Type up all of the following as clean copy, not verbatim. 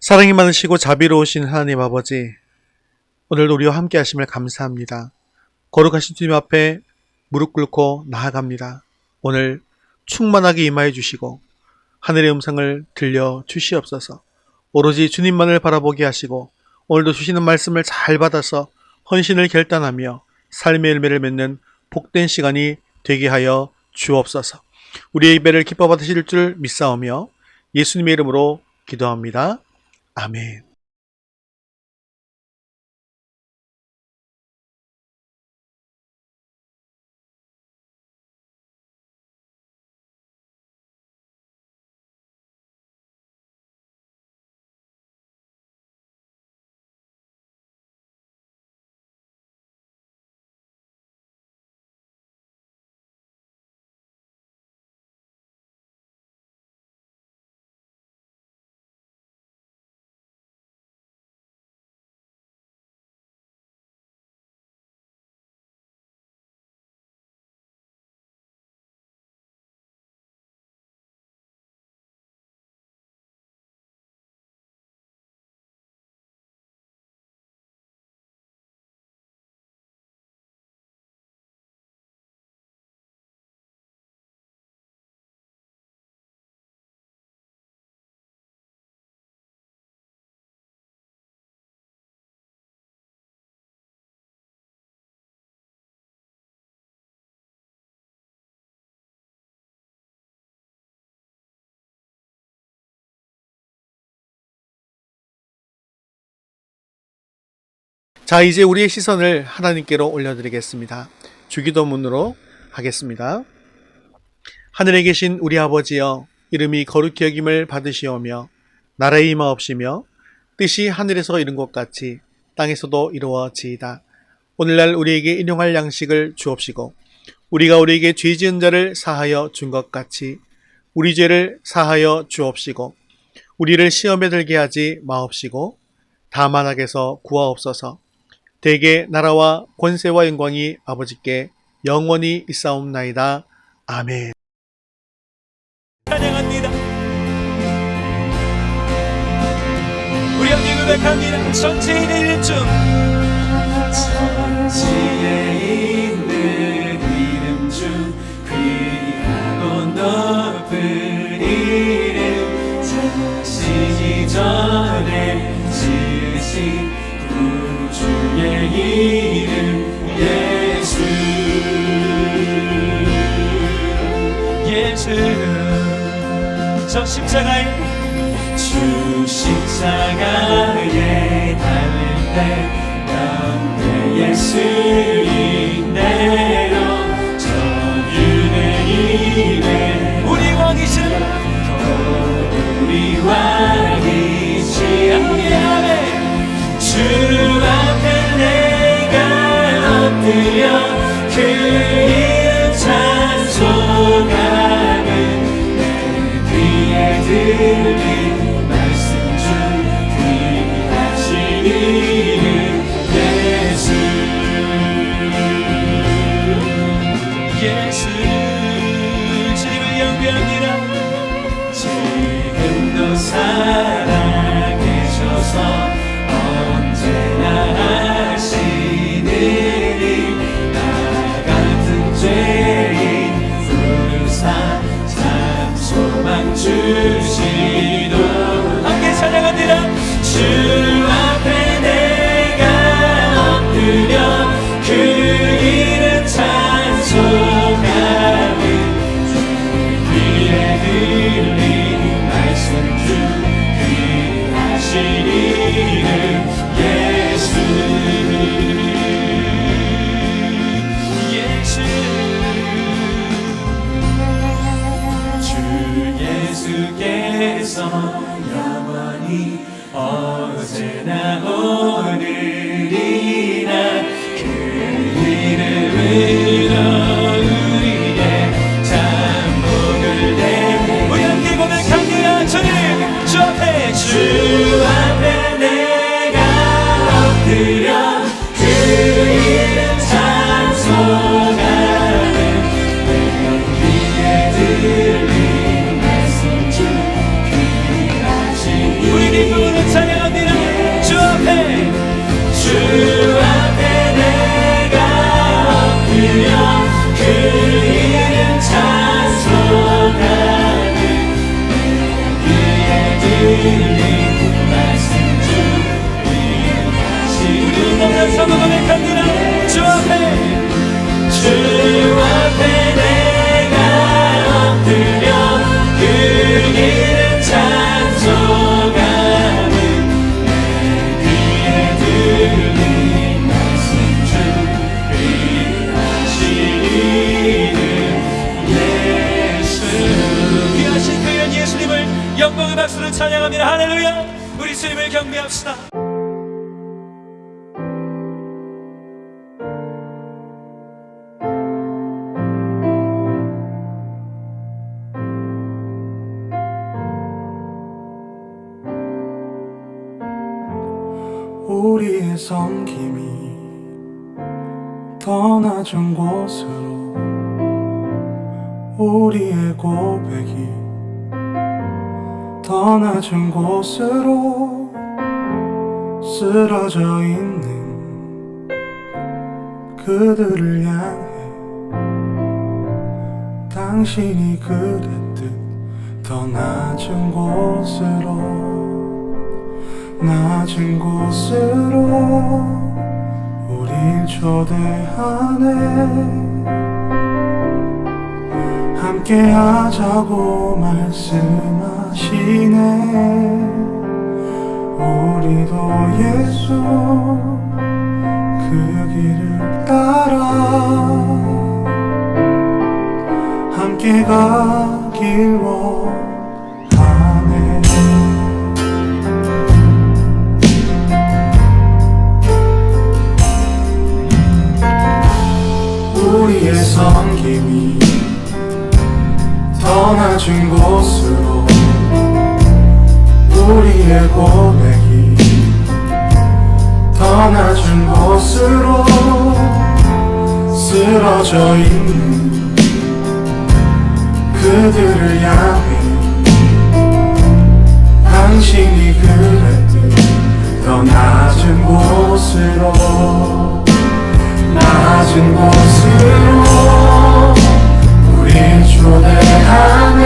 사랑이 많으시고 자비로우신 하나님 아버지, 오늘도 우리와 함께 하심을 감사합니다. 거룩하신 주님 앞에 무릎 꿇고 나아갑니다. 오늘 충만하게 임하여 주시고 하늘의 음성을 들려 주시옵소서. 오로지 주님만을 바라보게 하시고 오늘도 주시는 말씀을 잘 받아서 헌신을 결단하며 삶의 열매를 맺는 복된 시간이 되게 하여 주옵소서. 우리의 예배를 기뻐 받으실 줄 믿사오며 예수님의 이름으로 기도합니다. 아멘. 자, 이제 우리의 시선을 하나님께로 올려드리겠습니다. 주기도문으로 하겠습니다. 하늘에 계신 우리 아버지여, 이름이 거룩히 여김을 받으시오며 나라의 임하옵시며 뜻이 하늘에서 이룬 것 같이 땅에서도 이루어지이다. 오늘날 우리에게 일용할 양식을 주옵시고 우리가 우리에게 죄 지은 자를 사하여 준 것 같이 우리 죄를 사하여 주옵시고 우리를 시험에 들게 하지 마옵시고 다만 악에서 구하옵소서. 대개 나라와 권세와 영광이 아버지께 영원히 있사옵나이다. 아멘. 찬양합니다. 우리 함께 고백합니다. 천지에 있는 중 천지에 있는 이름 중 귀하고 높은 이름 자시기 전에 지으신 구주의 이름 예수. 저 십자가에 주 십자가에 달릴 때 영대 예수 인대로 전율의 입에 우리 왕이신 우리 왕이신 아멘. 주 앞에 내가 엎드려 그 이름 찬송하며 들린 말씀 중 귀하신 이름 예수. 예수 주님을 영광합니다. 지금도 살아계셔서 언제나 하시느니 나 같은 죄인 부르사 소망 주시도 함께 찬양합니다. 주 앞에 내가 엎드려 그 이름 찬송하는 귀에 들린 말씀 중 귀하신 이름 예수. 예수께서 영원히 어제나 오늘이나 그 이름으로 우리의 잠복을 내 우리 함께 고백합니다. 주님 주 앞에 주 앞에 내가 엎드려 그 이름 찬송하는 내 귀에 들린 우리 기쁨으로 앞에 내가 엎드려 그 이름 찬송하는 귀에 들린 말씀 주 다시 한번 고백합니다. 주 앞에 내가 엎드려 그 이름 찬송하는 내 귀에 들린 말씀 주 귀하시는 예수 귀하신 그 연 예수님을 영광의 박수로 찬양합니다. 할렐루야. 우리 주님을 경배합시다. 우리의 섬김이 더 낮은 곳으로 우리의 고백이 더 낮은 곳으로 쓰러져 있는 그들을 향해 당신이 그랬듯 더 낮은 곳으로 우릴 초대하네. 함께하자고 말씀하시네. 우리도 예수 그 길을 따라 함께 가길 원하네. 우리의 섬김이 더 낮은 곳으로 우리의 고백이 더 낮은 곳으로 쓰러져 있는 그들을 향해 당신이 그랬듯 더 낮은 곳으로 우릴 초대하네.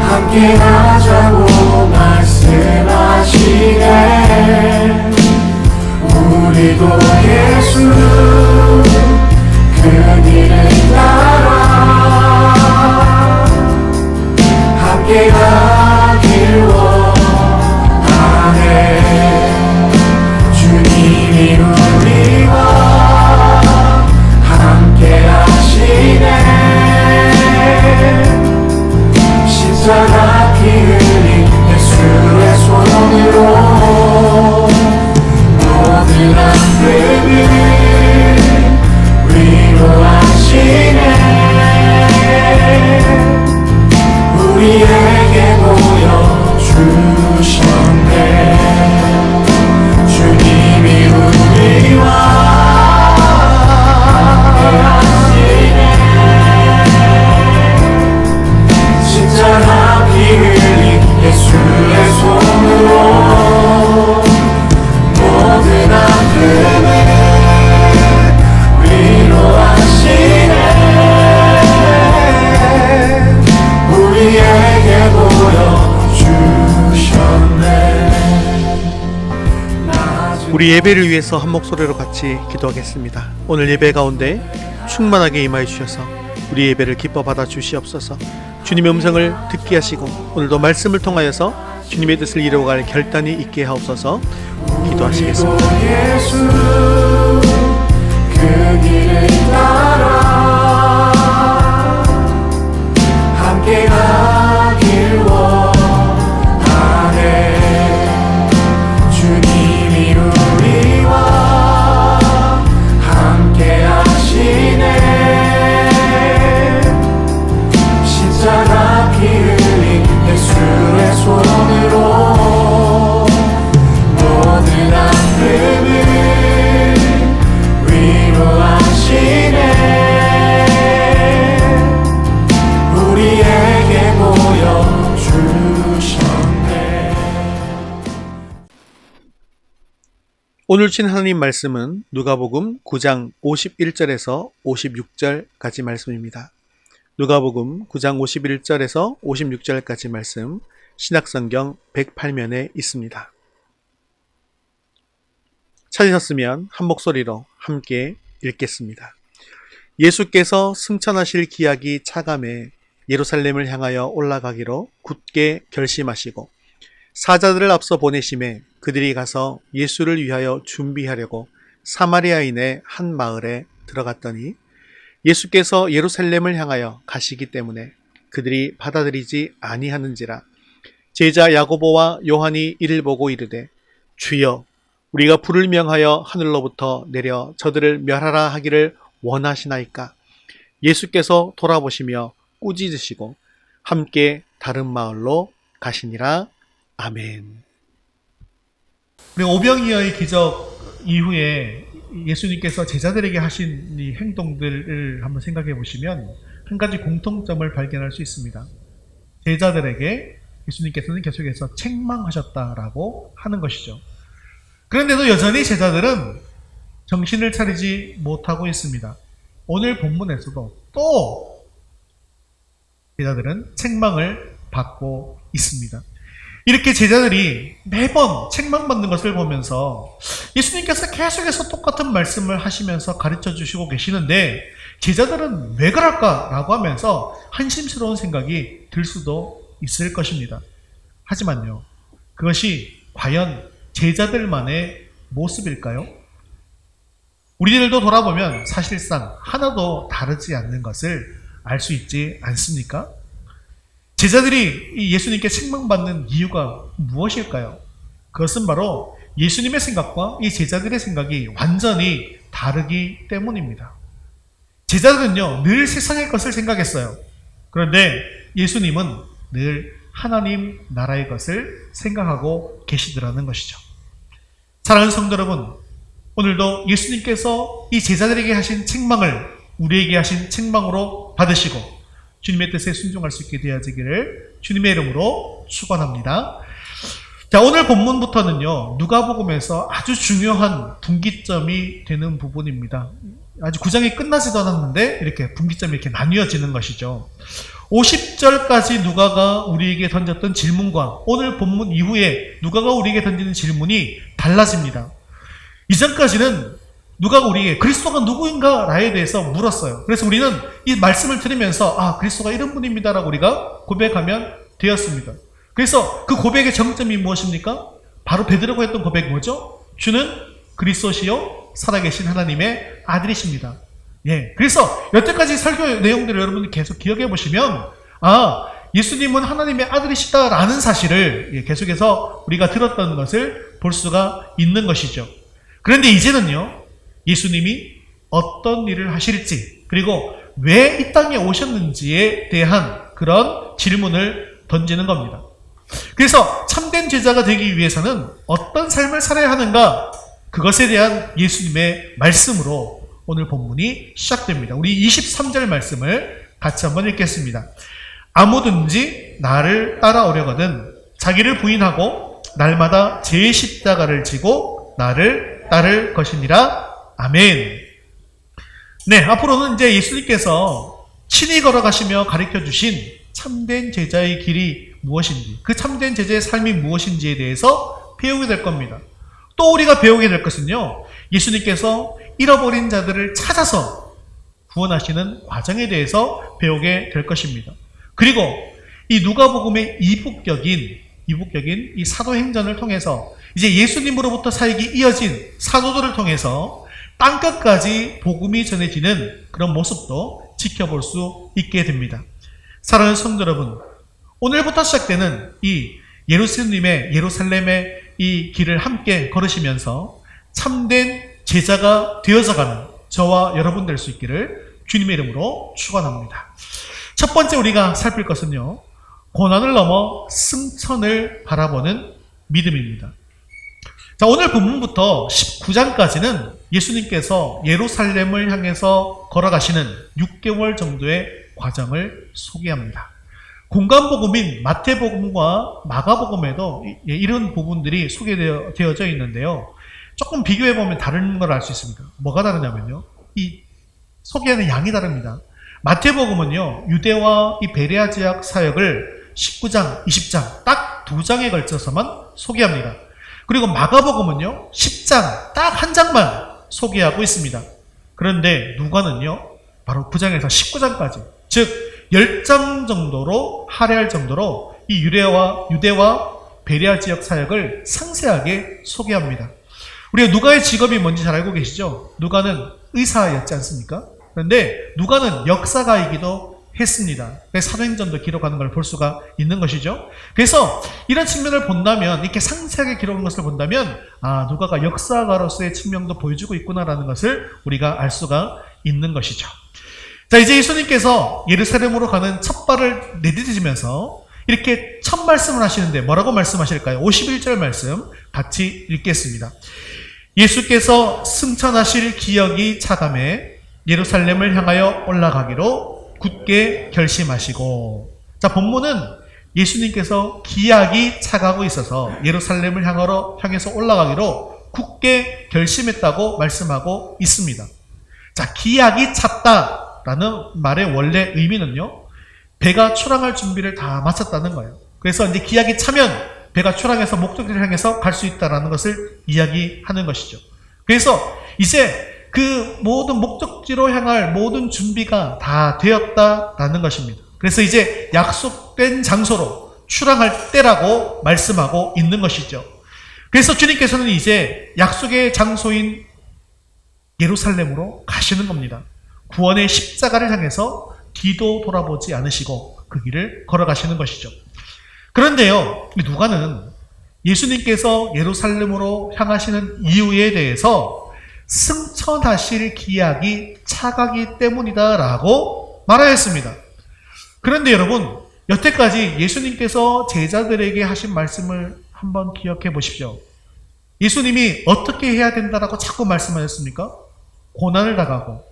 함께하자고 말씀하시네. 우리도 예수 그 길을 따라 함께 가길 원하네. 주님이 우리와 함께 하시네. 십자가 피 흘린 예수의 손으로 모든 아픔을 위로하시네. 우리에게 보여주셨네. 주님이 우리와 함께하시네. 십자가 피 흘린 예수의 손으로 모든 아픔을 위로하시네. 우리에게 보여주셨네. 우리 예배를 위해서 한 목소리로 같이 기도하겠습니다. 오늘 예배 가운데 충만하게 임하여 주셔서 우리 예배를 기뻐 받아 주시옵소서. 주님의 음성을 듣게 하시고 오늘도 말씀을 통하여서 주님의 뜻을 이루어갈 결단이 있게 하옵소서. 기도하시겠습니다. 예수 그 길을 따라 함께 가길 원하네. 주님이 우리와 함께 하시네. 십자가 피 흘린 예수의 손으로 모든 아픔을 위로하시네. 오늘 친 하나님 말씀은 누가복음 9장 51절에서 56절까지 말씀입니다. 누가복음 9장 51절에서 56절까지 말씀, 신약성경 108면에 있습니다. 찾으셨으면 한 목소리로 함께 읽겠습니다. 예수께서 승천하실 기약이 차감해 예루살렘을 향하여 올라가기로 굳게 결심하시고 사자들을 앞서 보내심에 그들이 가서 예수를 위하여 준비하려고 사마리아인의 한 마을에 들어갔더니 예수께서 예루살렘을 향하여 가시기 때문에 그들이 받아들이지 아니하는지라. 제자 야고보와 요한이 이를 보고 이르되 주여 우리가 불을 명하여 하늘로부터 내려 저들을 멸하라 하기를 원하시나이까. 예수께서 돌아보시며 꾸짖으시고 함께 다른 마을로 가시니라. 아멘. 우리 오병이어의 기적 이후에 예수님께서 제자들에게 하신 이 행동들을 한번 생각해 보시면 한 가지 공통점을 발견할 수 있습니다. 제자들에게 예수님께서는 계속해서 책망하셨다라고 하는 것이죠. 그런데도 여전히 제자들은 정신을 차리지 못하고 있습니다. 오늘 본문에서도 또 제자들은 책망을 받고 있습니다. 이렇게 제자들이 매번 책망받는 것을 보면서 예수님께서 계속해서 똑같은 말씀을 하시면서 가르쳐 주시고 계시는데 제자들은 왜 그럴까라고 하면서 한심스러운 생각이 들 수도 있을 것입니다. 하지만요, 그것이 과연 제자들만의 모습일까요? 우리들도 돌아보면 사실상 하나도 다르지 않는 것을 알 수 있지 않습니까? 제자들이 예수님께 책망받는 이유가 무엇일까요? 그것은 바로 예수님의 생각과 이 제자들의 생각이 완전히 다르기 때문입니다. 제자들은요, 늘 세상의 것을 생각했어요. 그런데 예수님은 늘 하나님 나라의 것을 생각하고 계시더라는 것이죠. 사랑하는 성도 여러분, 오늘도 예수님께서 이 제자들에게 하신 책망을 우리에게 하신 책망으로 받으시고 주님의 뜻에 순종할 수 있게 되어지기를 주님의 이름으로 축원합니다. 자, 오늘 본문부터는요, 누가복음에서 아주 중요한 분기점이 되는 부분입니다. 아직 9장이 끝나지도 않았는데 이렇게 분기점이 이렇게 나뉘어지는 것이죠. 50절까지 누가가 우리에게 던졌던 질문과 오늘 본문 이후에 누가가 우리에게 던지는 질문이 달라집니다. 이전까지는 누가가 우리에게 그리스도가 누구인가에 대해서 물었어요. 그래서 우리는 이 말씀을 들으면서 그리스도가 이런 분입니다라고 우리가 고백하면 되었습니다. 그래서 그 고백의 정점이 무엇입니까? 바로 베드로가 했던 고백이 뭐죠? 주는 그리스도시요 살아계신 하나님의 아들이십니다. 예, 그래서 여태까지 설교 내용들을 여러분들 계속 기억해 보시면 예수님은 하나님의 아들이시다라는 사실을 계속해서 우리가 들었던 것을 볼 수가 있는 것이죠. 그런데 이제는요, 예수님이 어떤 일을 하실지 그리고 왜 이 땅에 오셨는지에 대한 그런 질문을 던지는 겁니다. 그래서 참된 제자가 되기 위해서는 어떤 삶을 살아야 하는가, 그것에 대한 예수님의 말씀으로 오늘 본문이 시작됩니다. 우리 23절 말씀을 같이 한번 읽겠습니다. 아무든지 나를 따라오려거든 자기를 부인하고 날마다 제 십자가를 지고 나를 따를 것이니라. 아멘. 네, 앞으로는 이제 예수님께서 친히 걸어가시며 가르쳐 주신 참된 제자의 길이 무엇인지, 그 참된 제자의 삶이 무엇인지에 대해서 배우게 될 겁니다. 또 우리가 배우게 될 것은요, 예수님께서 잃어버린 자들을 찾아서 구원하시는 과정에 대해서 배우게 될 것입니다. 그리고 이 누가복음의 이북격인 이 사도행전을 통해서 이제 예수님으로부터 사역이 이어진 사도들을 통해서 땅끝까지 복음이 전해지는 그런 모습도 지켜볼 수 있게 됩니다. 사랑하는 성도 여러분, 오늘부터 시작되는 이 예루살렘의 이 길을 함께 걸으시면서 참된 제자가 되어져가는 저와 여러분 될 수 있기를 주님의 이름으로 축원합니다. 첫 번째 우리가 살필 것은요, 고난을 넘어 승천을 바라보는 믿음입니다. 자, 오늘 본문부터 19장까지는 예수님께서 예루살렘을 향해서 걸어가시는 6개월 정도의 과정을 소개합니다. 공간복음인 마태복음과 마가복음에도 이런 부분들이 소개되어져 있는데요. 조금 비교해보면 다른 걸 알 수 있습니다. 뭐가 다르냐면요. 이 소개하는 양이 다릅니다. 마태복음은요, 유대와 이 베레아 지역 사역을 19장, 20장 딱 2장에 걸쳐서만 소개합니다. 그리고 마가복음은요, 10장 딱 한 장만 소개하고 있습니다. 그런데 누가는요, 바로 9장에서 19장까지, 즉 10장 정도로 할애할 정도로 이 유대와 베레아 지역 사역을 상세하게 소개합니다. 우리가 누가의 직업이 뭔지 잘 알고 계시죠? 누가는 의사였지 않습니까? 그런데 누가는 역사가이기도 했습니다. 사도행전도 기록하는 걸 볼 수가 있는 것이죠. 그래서 이런 측면을 본다면, 이렇게 상세하게 기록한 것을 본다면, 아, 누가가 역사가로서의 측면도 보여주고 있구나라는 것을 우리가 알 수가 있는 것이죠. 자, 이제 예수님께서 예루살렘으로 가는 첫 발을 내딛으시면서 이렇게 첫 말씀을 하시는데 뭐라고 말씀하실까요? 51절 말씀 같이 읽겠습니다. 예수께서 승천하실 기억이 차감해 예루살렘을 향하여 올라가기로 굳게 결심하시고. 자, 본문은 예수님께서 기약이 차가고 있어서 예루살렘을 향해서 올라가기로 굳게 결심했다고 말씀하고 있습니다. 자, 기약이 찼다라는 말의 원래 의미는요, 배가 출항할 준비를 다 마쳤다는 거예요. 그래서 이제 기약이 차면 배가 출항해서 목적지를 향해서 갈 수 있다라는 것을 이야기하는 것이죠. 그래서 이제 그 모든 목적지로 향할 모든 준비가 다 되었다라는 것입니다. 그래서 이제 약속된 장소로 출항할 때라고 말씀하고 있는 것이죠. 그래서 주님께서는 이제 약속의 장소인 예루살렘으로 가시는 겁니다. 구원의 십자가를 향해서 뒤도 돌아보지 않으시고 그 길을 걸어가시는 것이죠. 그런데요, 누가는 예수님께서 예루살렘으로 향하시는 이유에 대해서 승천하실 기약이 차가기 때문이다라고 말하였습니다. 그런데 여러분, 여태까지 예수님께서 제자들에게 하신 말씀을 한번 기억해 보십시오. 예수님이 어떻게 해야 된다라고 자꾸 말씀하셨습니까? 고난을 당하고,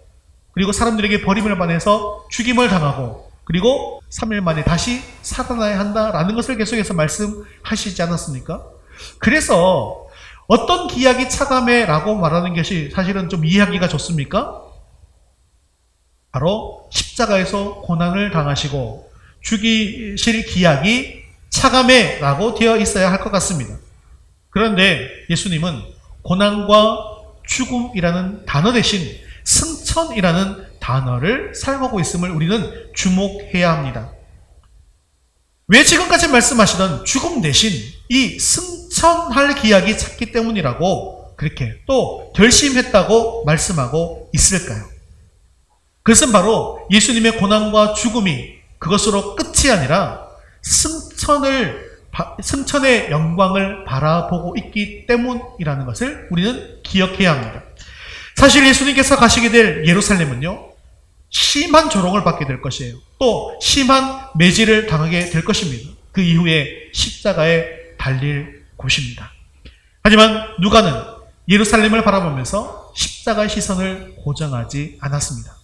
그리고 사람들에게 버림을 받아서 죽임을 당하고, 그리고 3일 만에 다시 살아나야 한다라는 것을 계속해서 말씀하시지 않았습니까? 그래서 어떤 기약이 차감해라고 말하는 것이 사실은 좀 이해하기가 좋습니까? 바로 십자가에서 고난을 당하시고 죽이실 기약이 차감해라고 되어 있어야 할 것 같습니다. 그런데 예수님은 고난과 죽음이라는 단어 대신 승천이라는 단어를 사용하고 있음을 우리는 주목해야 합니다. 왜 지금까지 말씀하시던 죽음 대신 이 승천할 기약이 찼기 때문이라고 그렇게 또 결심했다고 말씀하고 있을까요? 그것은 바로 예수님의 고난과 죽음이 그것으로 끝이 아니라 승천의 영광을 바라보고 있기 때문이라는 것을 우리는 기억해야 합니다. 사실 예수님께서 가시게 될 예루살렘은요, 심한 조롱을 받게 될 것이에요. 또 심한 매질을 당하게 될 것입니다. 그 이후에 십자가에 달릴 곳입니다. 하지만 누가는 예루살렘을 바라보면서 십자가의 시선을 고정하지 않았습니다.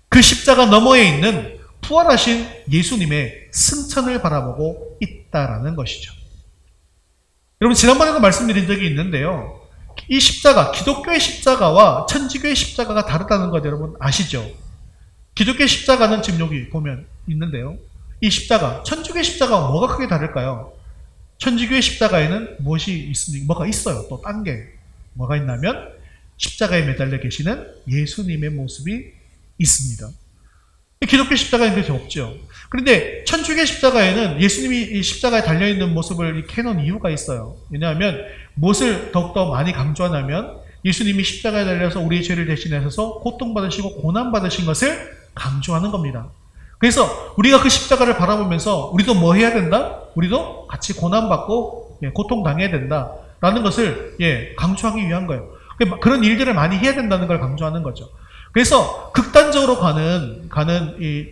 그 십자가 너머에 있는 부활하신 예수님의 승천을 바라보고 있다라는 것이죠. 여러분, 지난번에도 말씀드린 적이 있는데요, 이 십자가, 기독교의 십자가와 천주교의 십자가가 다르다는 것 여러분 아시죠? 기독교의 십자가는 지금 여기 보면 있는데요, 이 십자가, 천주교의 십자가와 뭐가 크게 다를까요? 천주교의 십자가에는 뭐가 있어요. 또 딴 게 뭐가 있냐면 십자가에 매달려 계시는 예수님의 모습이 있습니다. 기독교 십자가에는 그렇게 없죠. 그런데 천주교 십자가에는 예수님이 이 십자가에 달려있는 모습을 이렇게 해놓은 이유가 있어요. 왜냐하면 무엇을 더욱더 많이 강조하냐면 예수님이 십자가에 달려서 우리의 죄를 대신하셔서 고통받으시고 고난받으신 것을 강조하는 겁니다. 그래서 우리가 그 십자가를 바라보면서 우리도 뭐 해야 된다? 우리도 같이 고난받고 고통당해야 된다라는 것을 강조하기 위한 거예요. 그런 일들을 많이 해야 된다는 걸 강조하는 거죠. 그래서 극단적으로 가는 이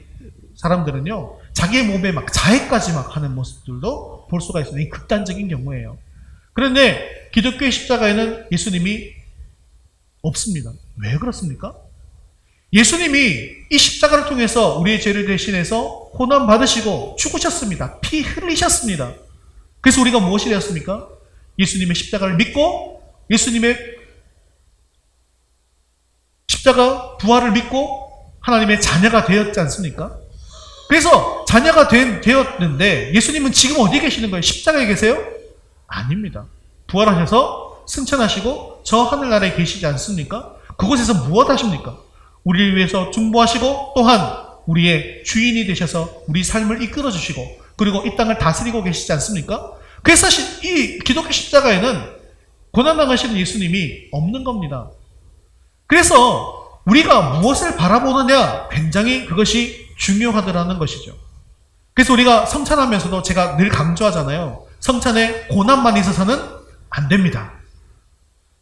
사람들은요, 자기의 몸에 막 자해까지 막 하는 모습들도 볼 수가 있어요. 이 극단적인 경우예요. 그런데 기독교의 십자가에는 예수님이 없습니다. 왜 그렇습니까? 예수님이 이 십자가를 통해서 우리의 죄를 대신해서 고난 받으시고 죽으셨습니다. 피 흘리셨습니다. 그래서 우리가 무엇이 되었습니까? 예수님의 십자가를 믿고 예수님의 십자가 부활을 믿고 하나님의 자녀가 되었지 않습니까? 그래서 자녀가 되었는데 예수님은 지금 어디 계시는 거예요? 십자가에 계세요? 아닙니다. 부활하셔서 승천하시고 저 하늘나라에 계시지 않습니까? 그곳에서 무엇 하십니까? 우리를 위해서 중보하시고 또한 우리의 주인이 되셔서 우리 삶을 이끌어 주시고 그리고 이 땅을 다스리고 계시지 않습니까? 그래서 이 기독교 십자가에는 고난당하시는 예수님이 없는 겁니다. 그래서 우리가 무엇을 바라보느냐 굉장히 그것이 중요하더라는 것이죠. 그래서 우리가 성찬하면서도 제가 늘 강조하잖아요. 성찬에 고난만 있어서는 안 됩니다.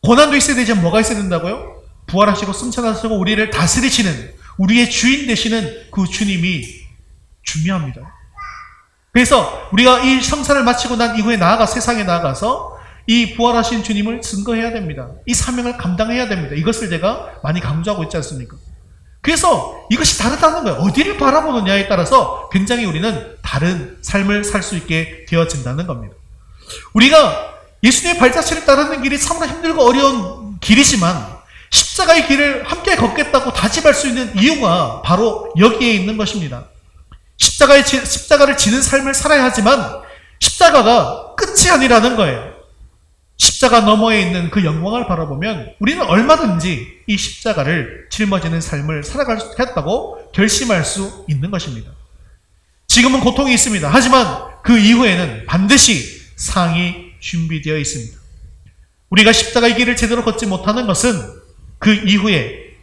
고난도 있어야 되지만 뭐가 있어야 된다고요? 부활하시고 승천하시고 우리를 다스리시는 우리의 주인 되시는 그 주님이 중요합니다. 그래서 우리가 이 성찬을 마치고 난 이후에 세상에 나아가서 이 부활하신 주님을 증거해야 됩니다. 이 사명을 감당해야 됩니다. 이것을 제가 많이 강조하고 있지 않습니까? 그래서 이것이 다르다는 거예요. 어디를 바라보느냐에 따라서 굉장히 우리는 다른 삶을 살 수 있게 되어진다는 겁니다. 우리가 예수님의 발자취를 따르는 길이 참으로 힘들고 어려운 길이지만 십자가의 길을 함께 걷겠다고 다짐할 수 있는 이유가 바로 여기에 있는 것입니다. 십자가를 지는 삶을 살아야 하지만 십자가가 끝이 아니라는 거예요. 십자가 너머에 있는 그 영광을 바라보면 우리는 얼마든지 이 십자가를 짊어지는 삶을 살아가겠다고 결심할 수 있는 것입니다. 지금은 고통이 있습니다. 하지만 그 이후에는 반드시 상이 준비되어 있습니다. 우리가 십자가의 길을 제대로 걷지 못하는 것은 그 이후에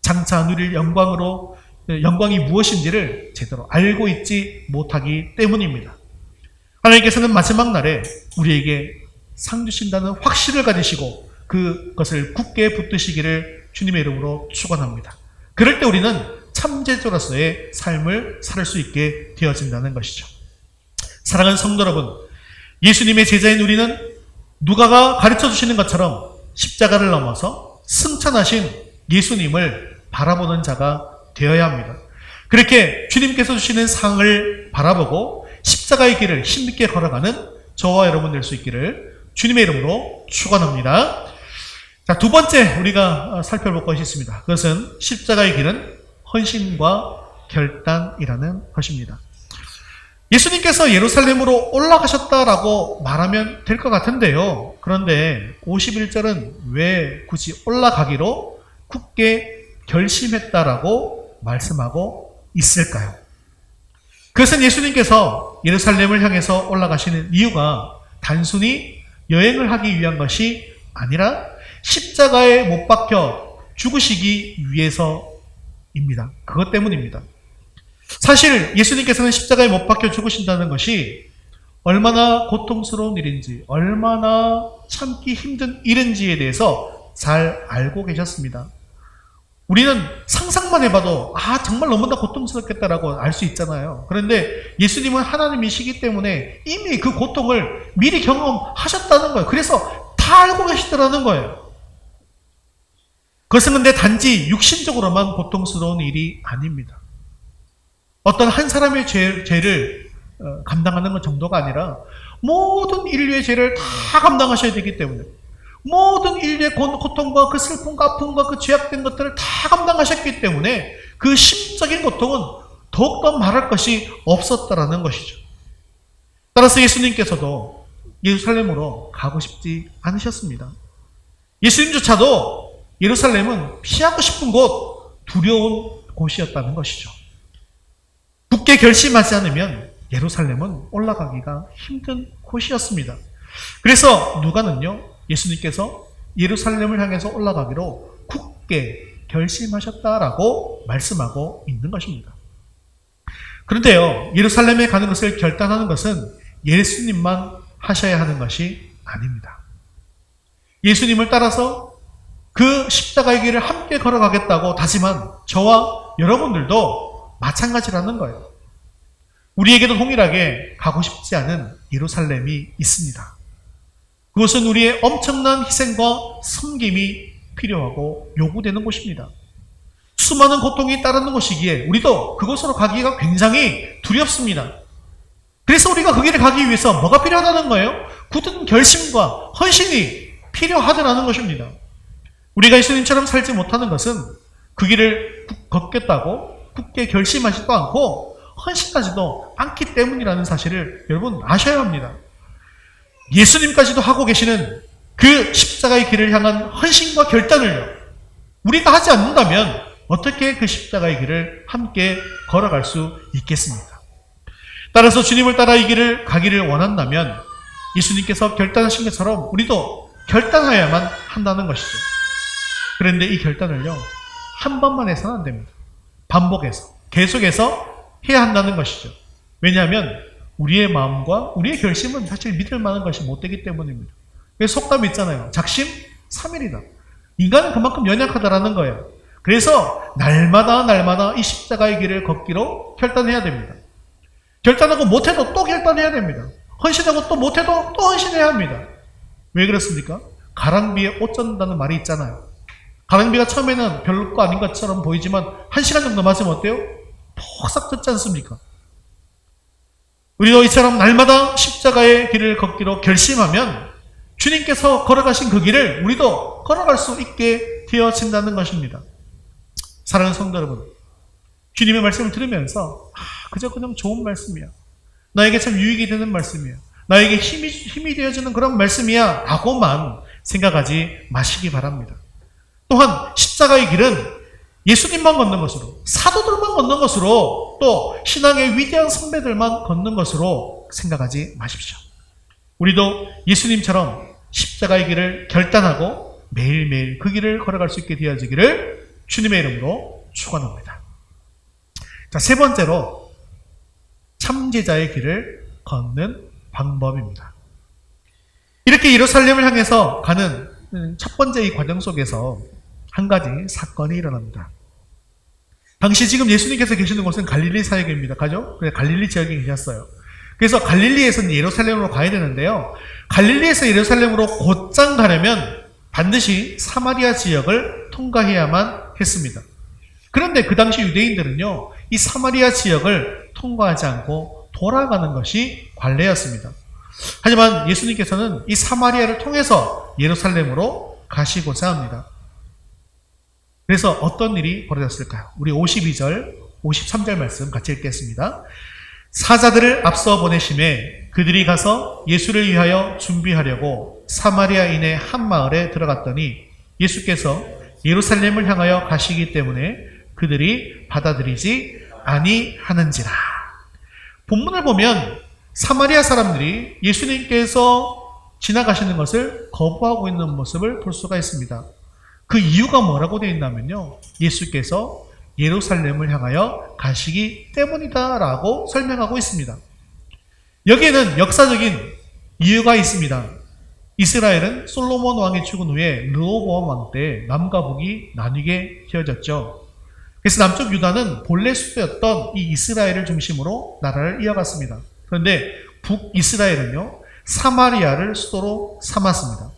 장차 누릴 영광이 무엇인지를 제대로 알고 있지 못하기 때문입니다. 하나님께서는 마지막 날에 우리에게 상 주신다는 확신을 가지시고 그것을 굳게 붙드시기를 주님의 이름으로 축원합니다. 그럴 때 우리는 참제자로서의 삶을 살 수 있게 되어진다는 것이죠. 사랑하는 성도 여러분, 예수님의 제자인 우리는 누가가 가르쳐 주시는 것처럼 십자가를 넘어서 승천하신 예수님을 바라보는 자가 되어야 합니다. 그렇게 주님께서 주시는 상을 바라보고 십자가의 길을 힘있게 걸어가는 저와 여러분 될 수 있기를 주님의 이름으로 축원합니다. 자, 두 번째 우리가 살펴볼 것이 있습니다. 그것은 십자가의 길은 헌신과 결단이라는 것입니다. 예수님께서 예루살렘으로 올라가셨다라고 말하면 될 것 같은데요. 그런데 51절은 왜 굳이 올라가기로 굳게 결심했다라고 말씀하고 있을까요? 그것은 예수님께서 예루살렘을 향해서 올라가시는 이유가 단순히 여행을 하기 위한 것이 아니라 십자가에 못 박혀 죽으시기 위해서입니다. 그것 때문입니다. 사실 예수님께서는 십자가에 못 박혀 죽으신다는 것이 얼마나 고통스러운 일인지, 얼마나 참기 힘든 일인지에 대해서 잘 알고 계셨습니다. 우리는 상상만 해봐도 정말 너무나 고통스럽겠다라고 알 수 있잖아요. 그런데 예수님은 하나님이시기 때문에 이미 그 고통을 미리 경험하셨다는 거예요. 그래서 다 알고 계시더라는 거예요. 그것은 근데 단지 육신적으로만 고통스러운 일이 아닙니다. 어떤 한 사람의 죄를 감당하는 것 정도가 아니라 모든 인류의 죄를 다 감당하셔야 되기 때문에 모든 인류의 고통과 그 슬픔과 아픔과 그 죄악된 것들을 다 감당하셨기 때문에 그 심적인 고통은 더욱더 말할 것이 없었다라는 것이죠. 따라서 예수님께서도 예루살렘으로 가고 싶지 않으셨습니다. 예수님조차도 예루살렘은 피하고 싶은 곳, 두려운 곳이었다는 것이죠. 굳게 결심하지 않으면 예루살렘은 올라가기가 힘든 곳이었습니다. 그래서 누가는요, 예수님께서 예루살렘을 향해서 올라가기로 굳게 결심하셨다라고 말씀하고 있는 것입니다. 그런데요, 예루살렘에 가는 것을 결단하는 것은 예수님만 하셔야 하는 것이 아닙니다. 예수님을 따라서 그 십자가의 길을 함께 걸어가겠다고 다짐한 저와 여러분들도 마찬가지라는 거예요. 우리에게도 동일하게 가고 싶지 않은 예루살렘이 있습니다. 그것은 우리의 엄청난 희생과 섬김이 필요하고 요구되는 곳입니다. 수많은 고통이 따르는 곳이기에 우리도 그곳으로 가기가 굉장히 두렵습니다. 그래서 우리가 그 길을 가기 위해서 뭐가 필요하다는 거예요? 굳은 결심과 헌신이 필요하다는 것입니다. 우리가 예수님처럼 살지 못하는 것은 그 길을 걷겠다고 굳게 결심하지도 않고 헌신하지도 않기 때문이라는 사실을 여러분 아셔야 합니다. 예수님까지도 하고 계시는 그 십자가의 길을 향한 헌신과 결단을요, 우리가 하지 않는다면 어떻게 그 십자가의 길을 함께 걸어갈 수 있겠습니까? 따라서 주님을 따라 이 길을 가기를 원한다면 예수님께서 결단하신 것처럼 우리도 결단하여야만 한다는 것이죠. 그런데 이 결단을요, 한 번만 해서는 안 됩니다. 반복해서, 계속해서 해야 한다는 것이죠. 왜냐하면 우리의 마음과 우리의 결심은 사실 믿을 만한 것이 못 되기 때문입니다. 그래서 속담이 있잖아요. 작심 3일이다. 인간은 그만큼 연약하다라는 거예요. 그래서 날마다 이 십자가의 길을 걷기로 결단해야 됩니다. 결단하고 못해도 또 결단해야 됩니다. 헌신하고 또 못해도 또 헌신해야 합니다. 왜 그렇습니까? 가랑비에 옷 젖는다는 말이 있잖아요. 가랑비가 처음에는 별거 아닌 것처럼 보이지만 1시간 정도 맞으면 어때요? 폭삭 젖지 않습니까? 우리도 이처럼 날마다 십자가의 길을 걷기로 결심하면 주님께서 걸어가신 그 길을 우리도 걸어갈 수 있게 되어진다는 것입니다. 사랑하는 성도 여러분, 주님의 말씀을 들으면서 그저 그냥 좋은 말씀이야, 나에게 참 유익이 되는 말씀이야, 나에게 힘이 되어지는 그런 말씀이야 라고만 생각하지 마시기 바랍니다. 또한 십자가의 길은 예수님만 걷는 것으로, 사도들만 걷는 것으로, 또 신앙의 위대한 선배들만 걷는 것으로 생각하지 마십시오. 우리도 예수님처럼 십자가의 길을 결단하고 매일매일 그 길을 걸어갈 수 있게 되어지기를 주님의 이름으로 축원합니다. 자, 세 번째로 참제자의 길을 걷는 방법입니다. 이렇게 예루살렘을 향해서 가는 첫 번째 이 과정 속에서 한 가지 사건이 일어납니다. 당시 지금 예수님께서 계시는 곳은 갈릴리 사역입니다. 가죠? 갈릴리 지역에 계셨어요. 그래서 갈릴리에서 예루살렘으로 가야 되는데요, 갈릴리에서 예루살렘으로 곧장 가려면 반드시 사마리아 지역을 통과해야만 했습니다. 그런데 그 당시 유대인들은요, 이 사마리아 지역을 통과하지 않고 돌아가는 것이 관례였습니다. 하지만 예수님께서는 이 사마리아를 통해서 예루살렘으로 가시고자 합니다. 그래서 어떤 일이 벌어졌을까요? 우리 52절, 53절 말씀 같이 읽겠습니다. 사자들을 앞서 보내심에 그들이 가서 예수를 위하여 준비하려고 사마리아인의 한 마을에 들어갔더니 예수께서 예루살렘을 향하여 가시기 때문에 그들이 받아들이지 아니하는지라. 본문을 보면 사마리아 사람들이 예수님께서 지나가시는 것을 거부하고 있는 모습을 볼 수가 있습니다. 그 이유가 뭐라고 되어 있냐면요, 예수께서 예루살렘을 향하여 가시기 때문이다라고 설명하고 있습니다. 여기에는 역사적인 이유가 있습니다. 이스라엘은 솔로몬 왕이 죽은 후에 르호보암 왕 때 남과 북이 나뉘게 되어졌죠. 그래서 남쪽 유다는 본래 수도였던 이 이스라엘을 중심으로 나라를 이어갔습니다. 그런데 북이스라엘은요, 사마리아를 수도로 삼았습니다.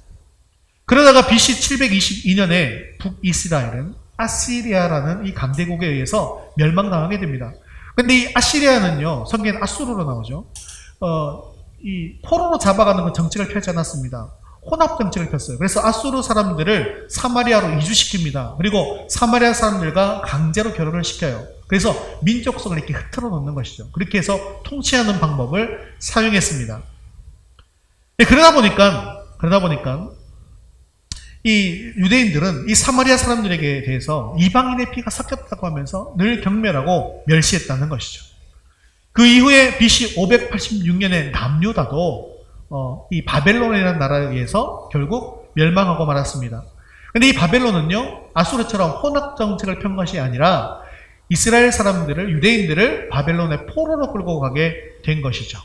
그러다가 BC 722년에 북이스라엘은 아시리아라는 이 강대국에 의해서 멸망당하게 됩니다. 근데 이 아시리아는요, 성경에 아수르로 나오죠. 이 포로로 잡아가는 그 정책을 펴지 않았습니다. 혼합 정책을 폈어요. 그래서 아수르 사람들을 사마리아로 이주시킵니다. 그리고 사마리아 사람들과 강제로 결혼을 시켜요. 그래서 민족성을 이렇게 흐트러 놓는 것이죠. 그렇게 해서 통치하는 방법을 사용했습니다. 그러다 보니까 이 유대인들은 이 사마리아 사람들에게 대해서 이방인의 피가 섞였다고 하면서 늘 경멸하고 멸시했다는 것이죠. 그 이후에 BC 586년에 남유다도 이 바벨론이라는 나라에 의해서 결국 멸망하고 말았습니다. 그런데 이 바벨론은요, 아수르처럼 혼합 정책을 편 것이 아니라 이스라엘 사람들을, 유대인들을 바벨론의 포로로 끌고 가게 된 것이죠.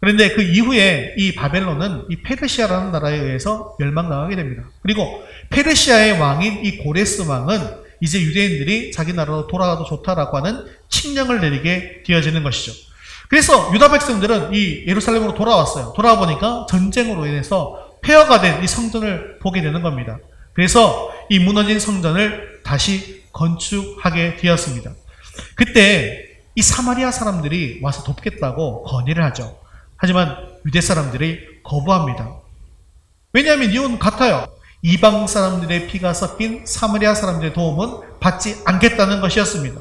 그런데 그 이후에 이 바벨론은 이 페르시아라는 나라에 의해서 멸망당하게 됩니다. 그리고 페르시아의 왕인 이 고레스 왕은 이제 유대인들이 자기 나라로 돌아가도 좋다라고 하는 칙령을 내리게 되어지는 것이죠. 그래서 유다 백성들은 이 예루살렘으로 돌아왔어요. 돌아와 보니까 전쟁으로 인해서 폐허가 된 이 성전을 보게 되는 겁니다. 그래서 이 무너진 성전을 다시 건축하게 되었습니다. 그때 이 사마리아 사람들이 와서 돕겠다고 건의를 하죠. 하지만 유대 사람들이 거부합니다. 왜냐하면 이유는 같아요. 이방 사람들의 피가 섞인 사마리아 사람들의 도움은 받지 않겠다는 것이었습니다.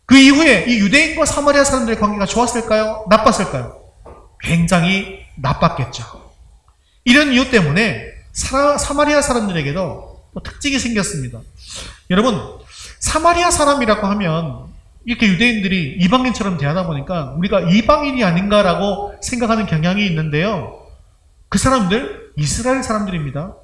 그 이후에 이 유대인과 사마리아 사람들의 관계가 좋았을까요? 나빴을까요? 굉장히 나빴겠죠. 이런 이유 때문에 사마리아 사람들에게도 또 특징이 생겼습니다. 여러분, 사마리아 사람이라고 하면 이렇게 유대인들이 이방인처럼 대하다 보니까 우리가 이방인이 아닌가라고 생각하는 경향이 있는데요. 그 사람들 이스라엘 사람들입니다.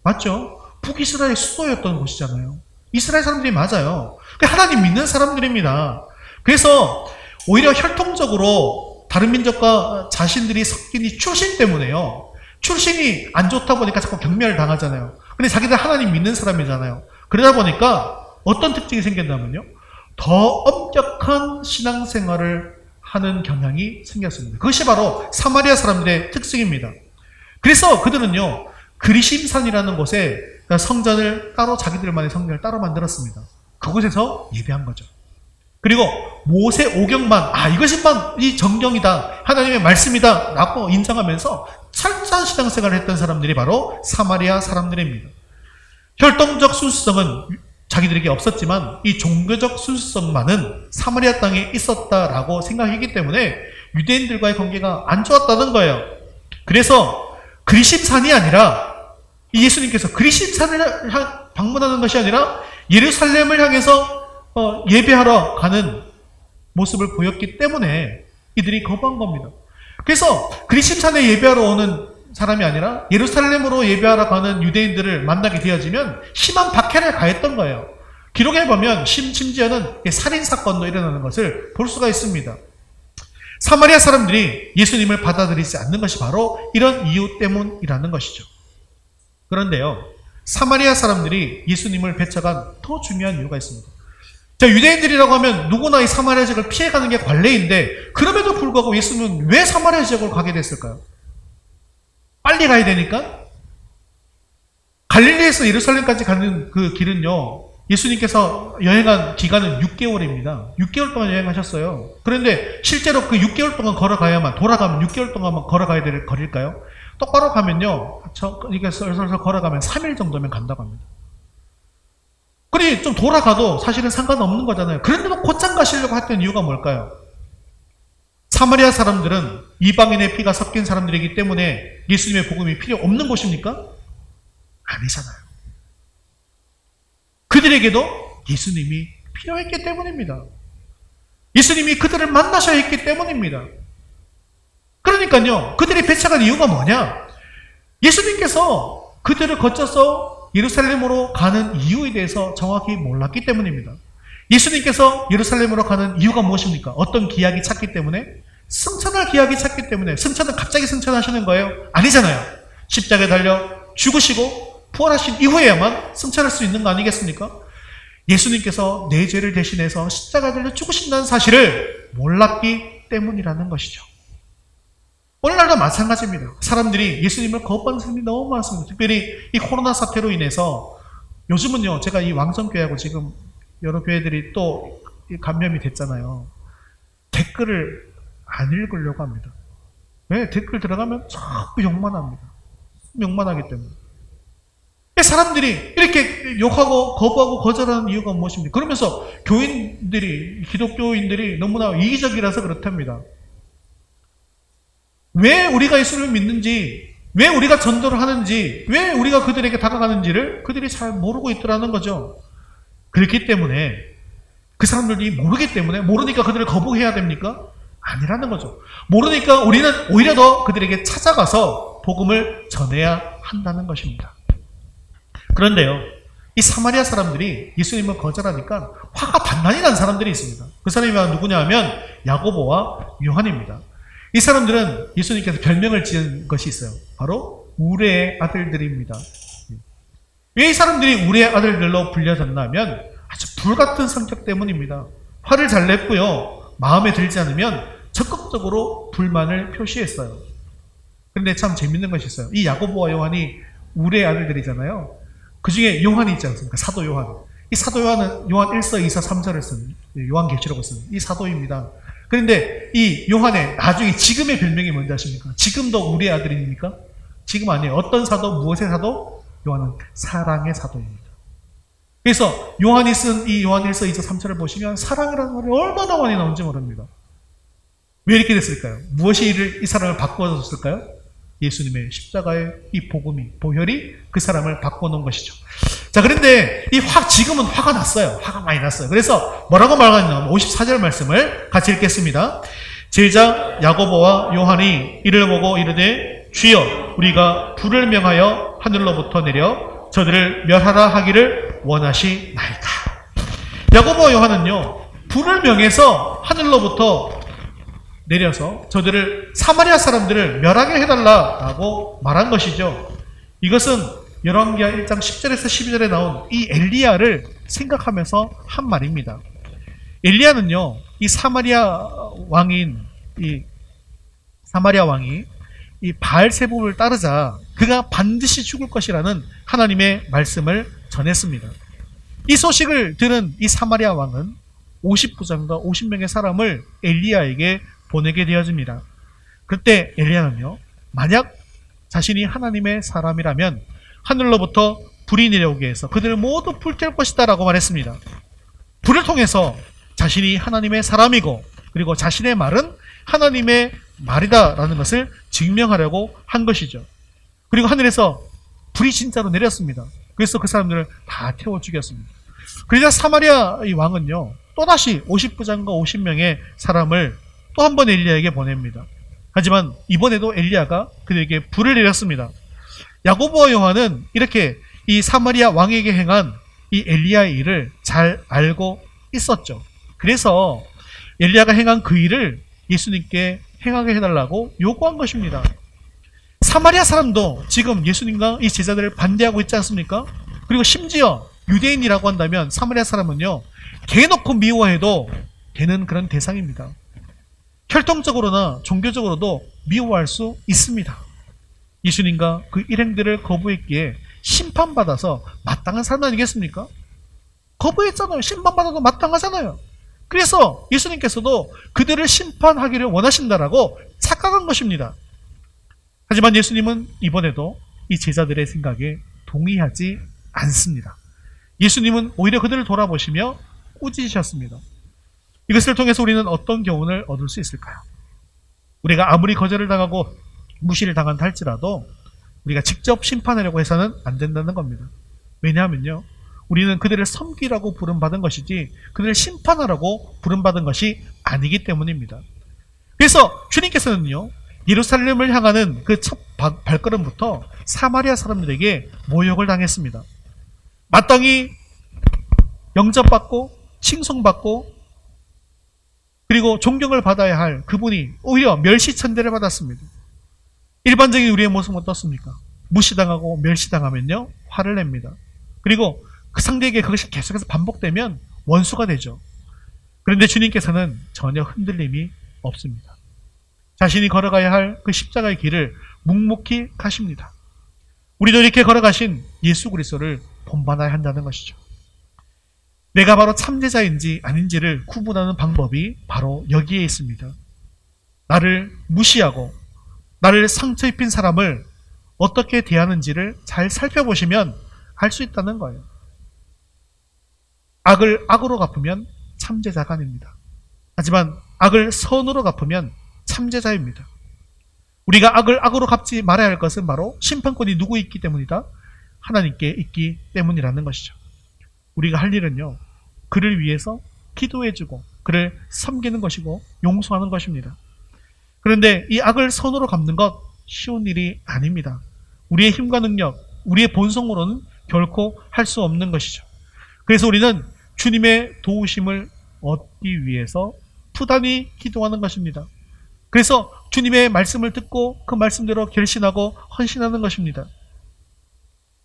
맞죠? 북이스라엘 수도였던 곳이잖아요. 이스라엘 사람들이 맞아요. 하나님 믿는 사람들입니다. 그래서 오히려 혈통적으로 다른 민족과 자신들이 섞인 이 출신 때문에요. 출신이 안 좋다 보니까 자꾸 경멸을 당하잖아요. 근데 자기들 하나님 믿는 사람이잖아요. 그러다 보니까 어떤 특징이 생긴다면요. 더 엄격한 신앙생활을 하는 경향이 생겼습니다. 그것이 바로 사마리아 사람들의 특징입니다. 그래서 그들은요. 그리심산이라는 곳에 성전을 따로 자기들만의 성전을 따로 만들었습니다. 그곳에서 예배한 거죠. 그리고 모세 오경만 이것이만 이 정경이다. 하나님의 말씀이다. 라고 인정하면서 철저한 신앙생활을 했던 사람들이 바로 사마리아 사람들입니다. 혈통적 순수성은 자기들에게 없었지만 이 종교적 순수성만은 사마리아 땅에 있었다라고 생각했기 때문에 유대인들과의 관계가 안 좋았다는 거예요. 그래서 그리심산이 아니라 예수님께서 그리심산을 방문하는 것이 아니라 예루살렘을 향해서 예배하러 가는 모습을 보였기 때문에 이들이 거부한 겁니다. 그래서 그리심산에 예배하러 오는 사람이 아니라 예루살렘으로 예배하러 가는 유대인들을 만나게 되어지면 심한 박해를 가했던 거예요. 기록에 보면 심지어는 살인사건도 일어나는 것을 볼 수가 있습니다. 사마리아 사람들이 예수님을 받아들이지 않는 것이 바로 이런 이유 때문이라는 것이죠. 그런데요, 사마리아 사람들이 예수님을 배척한 더 중요한 이유가 있습니다. 자, 유대인들이라고 하면 누구나 이 사마리아 지역을 피해가는 게 관례인데 그럼에도 불구하고 예수님은 왜 사마리아 지역으로 가게 됐을까요? 빨리 가야 되니까? 갈릴리에서 예루살렘까지 가는 그 길은요, 예수님께서 여행한 기간은 6개월입니다. 6개월 동안 여행하셨어요. 그런데 실제로 그 6개월 동안 걸어가야만, 돌아가면 6개월 동안만 걸어가야 될 거리일까요? 똑바로 가면요, 이게 슬슬 걸어가면 3일 정도면 간다고 합니다. 그러니 좀 돌아가도 사실은 상관없는 거잖아요. 그런데도 곧장 가시려고 했던 이유가 뭘까요? 사마리아 사람들은 이방인의 피가 섞인 사람들이기 때문에 예수님의 복음이 필요 없는 곳입니까? 아니잖아요. 그들에게도 예수님이 필요했기 때문입니다. 예수님이 그들을 만나셔야 했기 때문입니다. 그러니까요, 그들이 배척한 이유가 뭐냐? 예수님께서 그들을 거쳐서 예루살렘으로 가는 이유에 대해서 정확히 몰랐기 때문입니다. 예수님께서 예루살렘으로 가는 이유가 무엇입니까? 어떤 기약이 찼기 때문에? 승천할 기약이 찼기 때문에. 승천은 갑자기 승천하시는 거예요? 아니잖아요. 십자가에 달려 죽으시고 부활하신 이후에야만 승천할 수 있는 거 아니겠습니까? 예수님께서 내 죄를 대신해서 십자가에 달려 죽으신다는 사실을 몰랐기 때문이라는 것이죠. 오늘날도 마찬가지입니다. 사람들이 예수님을 거부하는 사람이 너무 많습니다. 특별히 이 코로나 사태로 인해서 요즘은요, 제가 이 왕성교회하고 지금 여러 교회들이 또 감염이 됐잖아요. 댓글을 안 읽으려고 합니다. 왜? 댓글 들어가면 자꾸 욕만 합니다. 욕만 하기 때문에. 사람들이 이렇게 욕하고 거부하고 거절하는 이유가 무엇입니까? 그러면서 교인들이, 기독교인들이 너무나 이기적이라서 그렇답니다. 왜 우리가 예수를 믿는지, 왜 우리가 전도를 하는지, 왜 우리가 그들에게 다가가는지를 그들이 잘 모르고 있더라는 거죠. 그렇기 때문에 그 사람들이 모르기 때문에, 모르니까 그들을 거부해야 됩니까? 아니라는 거죠. 모르니까 우리는 오히려 더 그들에게 찾아가서 복음을 전해야 한다는 것입니다. 그런데요, 이 사마리아 사람들이 예수님을 거절하니까 화가 단단히 난 사람들이 있습니다. 그 사람이 누구냐 하면 야고보와 요한입니다. 이 사람들은 예수님께서 별명을 지은 것이 있어요. 바로 우레의 아들들입니다. 왜 이 사람들이 우레의 아들들로 불려졌나 하면 아주 불같은 성격 때문입니다. 화를 잘 냈고요, 마음에 들지 않으면 적극적으로 불만을 표시했어요. 그런데 참 재밌는 것이 있어요. 이 야고보와 요한이 우레의 아들들이잖아요. 그 중에 요한이 있지 않습니까? 사도 요한. 이 사도 요한은 요한 1서, 2서, 3서를 쓴, 요한계시록을 쓴 이 사도입니다. 그런데 이 요한의 나중에 지금의 별명이 뭔지 아십니까? 지금도 우리의 아들입니까? 지금 아니에요. 어떤 사도? 무엇의 사도? 요한은 사랑의 사도입니다. 그래서 요한이 쓴 이 요한일서 2장 3절을 보시면 사랑이라는 말이 얼마나 많이 나온지 모릅니다. 왜 이렇게 됐을까요? 무엇이 이 사람을 바꿔줬을까요? 예수님의 십자가의 이 복음이, 보혈이 그 사람을 바꿔놓은 것이죠. 자, 그런데 지금은 화가 났어요. 화가 많이 났어요. 그래서 뭐라고 말하냐면 54절 말씀을 같이 읽겠습니다. 제자 야고보와 요한이 이를 보고 이르되 주여 우리가 불을 명하여 하늘로부터 내려 저들을 멸하라 하기를 원하시나이다. 야고보와 요한은요, 불을 명해서 하늘로부터 내려서 저들을, 사마리아 사람들을 멸하게 해달라고 말한 것이죠. 이것은 열왕기하 1장 10절에서 12절에 나온 이 엘리야를 생각하면서 한 말입니다. 엘리야는요, 이 사마리아 왕이 이 바알세불을 따르자 그가 반드시 죽을 것이라는 하나님의 말씀을 전했습니다. 이 소식을 들은 이 사마리아 왕은 50부장과 50명의 사람을 엘리야에게 보내게 되어집니다. 그때 엘리야는요, 만약 자신이 하나님의 사람이라면 하늘로부터 불이 내려오게 해서 그들을 모두 불태울 것이다 라고 말했습니다. 불을 통해서 자신이 하나님의 사람이고 그리고 자신의 말은 하나님의 말이다 라는 것을 증명하려고 한 것이죠. 그리고 하늘에서 불이 진짜로 내렸습니다. 그래서 그 사람들을 다 태워 죽였습니다. 그러자 사마리아 이 왕은요, 또다시 50부장과 50명의 사람을 또 한 번 엘리야에게 보냅니다. 하지만 이번에도 엘리야가 그들에게 불을 내렸습니다. 야고보와 요한은 이렇게 이 사마리아 왕에게 행한 이 엘리야의 일을 잘 알고 있었죠. 그래서 엘리야가 행한 그 일을 예수님께 행하게 해달라고 요구한 것입니다. 사마리아 사람도 지금 예수님과 이 제자들을 반대하고 있지 않습니까? 그리고 심지어 유대인이라고 한다면 사마리아 사람은요, 개놓고 미워해도 되는 그런 대상입니다. 혈통적으로나 종교적으로도 미워할 수 있습니다. 예수님과 그 일행들을 거부했기에 심판받아서 마땅한 사람 아니겠습니까? 거부했잖아요. 심판받아도 마땅하잖아요. 그래서 예수님께서도 그들을 심판하기를 원하신다라고 착각한 것입니다. 하지만 예수님은 이번에도 이 제자들의 생각에 동의하지 않습니다. 예수님은 오히려 그들을 돌아보시며 꾸짖으셨습니다. 이것을 통해서 우리는 어떤 교훈을 얻을 수 있을까요? 우리가 아무리 거절을 당하고 무시를 당한다 할지라도 우리가 직접 심판하려고 해서는 안 된다는 겁니다. 왜냐하면요, 우리는 그들을 섬기라고 부름받은 것이지 그들을 심판하라고 부름받은 것이 아니기 때문입니다. 그래서 주님께서는요, 예루살렘을 향하는 그 첫 발걸음부터 사마리아 사람들에게 모욕을 당했습니다. 마땅히 영접받고 칭송받고 그리고 존경을 받아야 할 그분이 오히려 멸시천대를 받았습니다. 일반적인 우리의 모습은 어떻습니까? 무시당하고 멸시당하면요, 화를 냅니다. 그리고 그 상대에게 그것이 계속해서 반복되면 원수가 되죠. 그런데 주님께서는 전혀 흔들림이 없습니다. 자신이 걸어가야 할 그 십자가의 길을 묵묵히 가십니다. 우리도 이렇게 걸어가신 예수 그리스도를 본받아야 한다는 것이죠. 내가 바로 참제자인지 아닌지를 구분하는 방법이 바로 여기에 있습니다. 나를 무시하고 나를 상처 입힌 사람을 어떻게 대하는지를 잘 살펴보시면 알 수 있다는 거예요. 악을 악으로 갚으면 참제자가 아닙니다. 하지만 악을 선으로 갚으면 참제자입니다. 우리가 악을 악으로 갚지 말아야 할 것은 바로 심판권이 누구에 있기 때문이다? 하나님께 있기 때문이라는 것이죠. 우리가 할 일은요, 그를 위해서 기도해주고 그를 섬기는 것이고 용서하는 것입니다. 그런데 이 악을 선으로 갚는 것 쉬운 일이 아닙니다. 우리의 힘과 능력, 우리의 본성으로는 결코 할 수 없는 것이죠. 그래서 우리는 주님의 도우심을 얻기 위해서 부단히 기도하는 것입니다. 그래서 주님의 말씀을 듣고 그 말씀대로 결신하고 헌신하는 것입니다.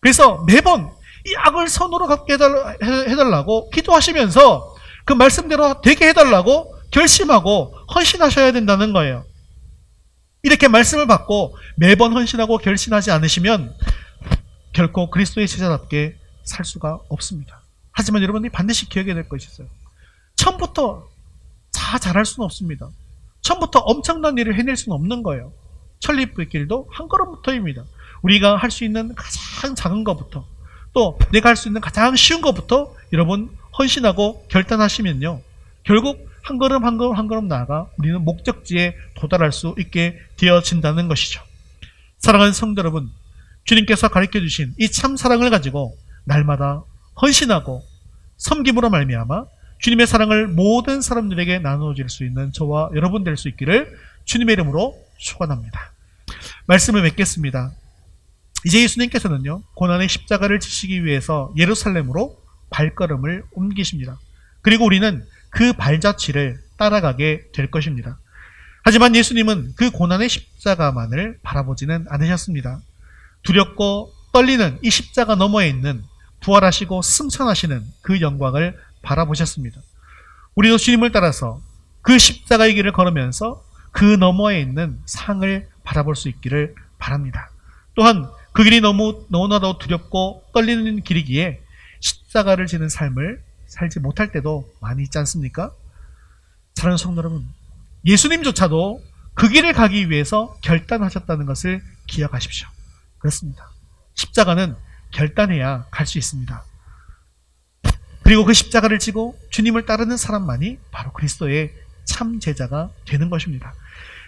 그래서 매번 이 악을 선으로 갚게 해달라고 기도하시면서 그 말씀대로 되게 해달라고 결심하고 헌신하셔야 된다는 거예요. 이렇게 말씀을 받고 매번 헌신하고 결신하지 않으시면 결코 그리스도의 제자답게 살 수가 없습니다. 하지만 여러분이 반드시 기억해야 될 것이 있어요. 처음부터 다 잘할 수는 없습니다. 처음부터 엄청난 일을 해낼 수는 없는 거예요. 천리의 길도 한 걸음부터입니다. 우리가 할 수 있는 가장 작은 것부터, 또 내가 할 수 있는 가장 쉬운 것부터 여러분 헌신하고 결단하시면요, 결국 한 걸음 한 걸음 한 걸음 나아가 우리는 목적지에 도달할 수 있게 되어진다는 것이죠. 사랑하는 성도 여러분, 주님께서 가르쳐 주신 이 참 사랑을 가지고 날마다 헌신하고 섬김으로 말미암아 주님의 사랑을 모든 사람들에게 나누어질 수 있는 저와 여러분 될 수 있기를 주님의 이름으로 축원합니다. 말씀을 맺겠습니다. 이제 예수님께서는요, 고난의 십자가를 지시기 위해서 예루살렘으로 발걸음을 옮기십니다. 그리고 우리는 그 발자취를 따라가게 될 것입니다. 하지만 예수님은 그 고난의 십자가만을 바라보지는 않으셨습니다. 두렵고 떨리는 이 십자가 너머에 있는 부활하시고 승천하시는 그 영광을 바라보셨습니다. 우리도 주님을 따라서 그 십자가의 길을 걸으면서 그 너머에 있는 상을 바라볼 수 있기를 바랍니다. 또한 그 길이 너무나도 두렵고 떨리는 길이기에 십자가를 지는 삶을 살지 못할 때도 많이 있지 않습니까? 사랑하는 성도 여러분, 예수님조차도 그 길을 가기 위해서 결단하셨다는 것을 기억하십시오. 그렇습니다. 십자가는 결단해야 갈 수 있습니다. 그리고 그 십자가를 지고 주님을 따르는 사람만이 바로 그리스도의 참 제자가 되는 것입니다.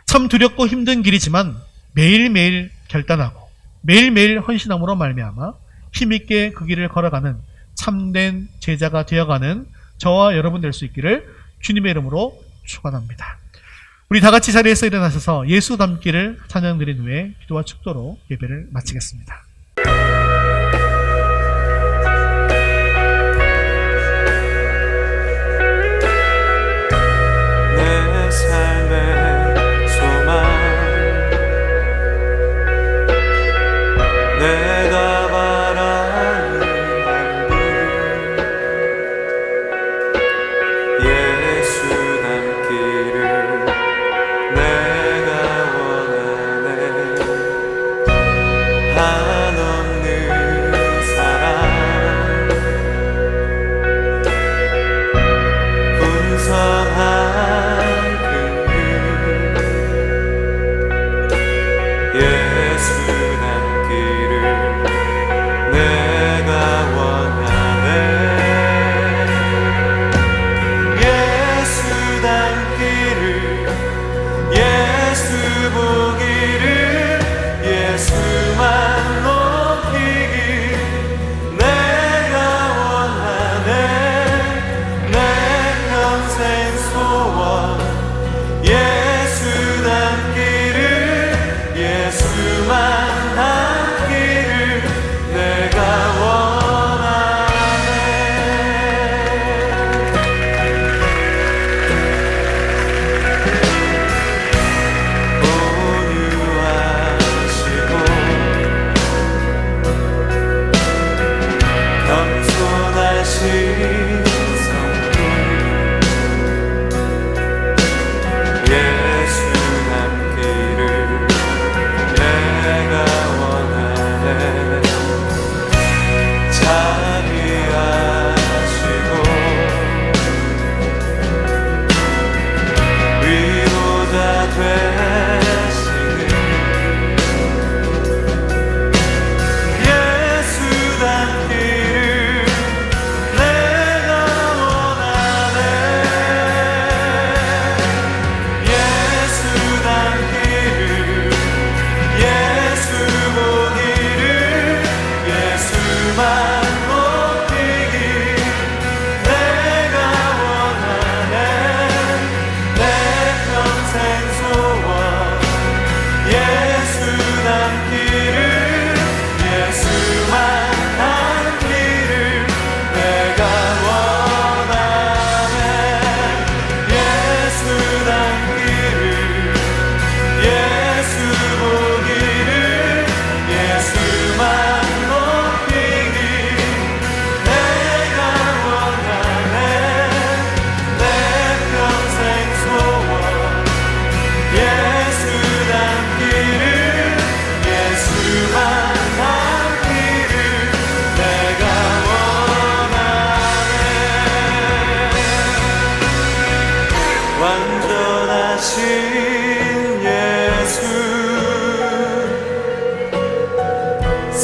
참 두렵고 힘든 길이지만 매일매일 결단하고 매일매일 헌신함으로 말미암아 힘있게 그 길을 걸어가는 참된 제자가 되어가는 저와 여러분 될 수 있기를 주님의 이름으로 축원합니다. 우리 다 같이 자리에서 일어나셔서 예수 닮기를 찬양드린 후에 기도와 축도로 예배를 마치겠습니다. 내 삶의 소망, 내가 바라는 예수 닮기를 내가 원하네. 한없는 사랑, 풍성한 긍휼, 예수 닮기를 내가 원하네. 예수 닮기를, 예수 보기를, 예수만 높이길 내가 원하네. 내 평생 소원, 예수 닮기를, 예수만 닮기를 내가 원하네. 온유하시고 겸손하신 성도, 예수 닮기를 내가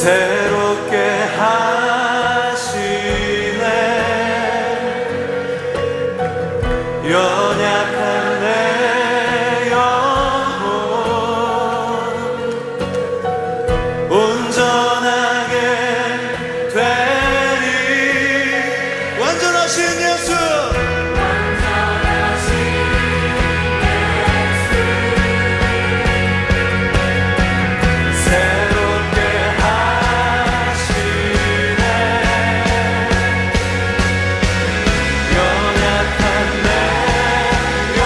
새롭게 하시네. 연약한 내 영혼 온전하게 되리. 완전하신 예수, 새롭게 하시네. 연약한 내 영혼